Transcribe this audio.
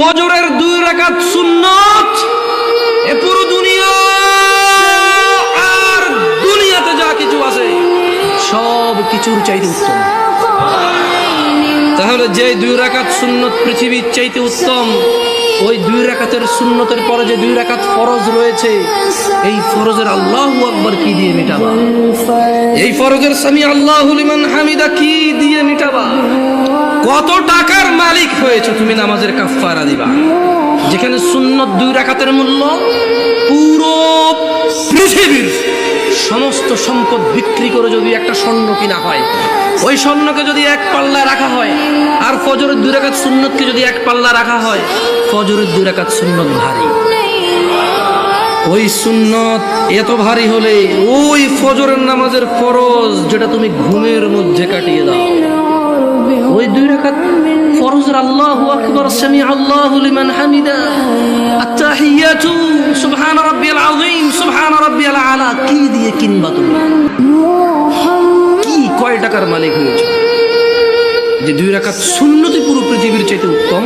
ফজরের 2 রাকাত সুন্নাত এ পুরো দুনিয়া আর দুনিয়াতে যা কিছু আছে সব কিছুর চাইতে উত্তম। তাহলে যে 2 রাকাত সুন্নত পৃথিবীর চাইতে উত্তম, ওই 2 রাকাতের সুন্নতের পরে যে 2 রাকাত ফরজ রয়েছে, এই ফরজের আল্লাহু আকবার কি দিয়ে মিটাবা? এই ফরজের সামি আল্লাহু লিমান হামিদা কি দিয়ে মিটাবা? কত টাকার মালিক হয়েছে তুমি নামাজের কাফারা দিবা? যেখানে সুন্নত 2 রাকাতের মূল্য পুরো পৃথিবীর সমস্ত সম্পদ বিক্রি করে যদি একটা স্বর্ণ কিনা হয়, ওই স্বর্ণকে যদি 1 পাল্লা রাখা হয়, আর ফজরের 2 রাকাত সুন্নতকে যদি 1 পাল্লা রাখা হয়, ফজরের 2 রাকাত সুন্নত ভারী। ওই সুন্নত এত ভারী হলে ওই ফজরের নামাজের ফরজ যেটা তুমি ঘুমের মধ্যে কাটিয়ে দাও, ওই 2 রাকাত ফরজের আল্লাহু আকবার সামি আল্লাহু লিমান হামিদা আত-তাহিয়াতু সুবহান রাব্বিয়াল আযীম সুবহান রাব্বিয়াল আলা কি দিয়ে কিনবা তুমি? কি কয় টাকার মালিক হয়েছে যে 2 রাকাত সুন্নতই পুরো পৃথিবীর চাইতে উত্তম?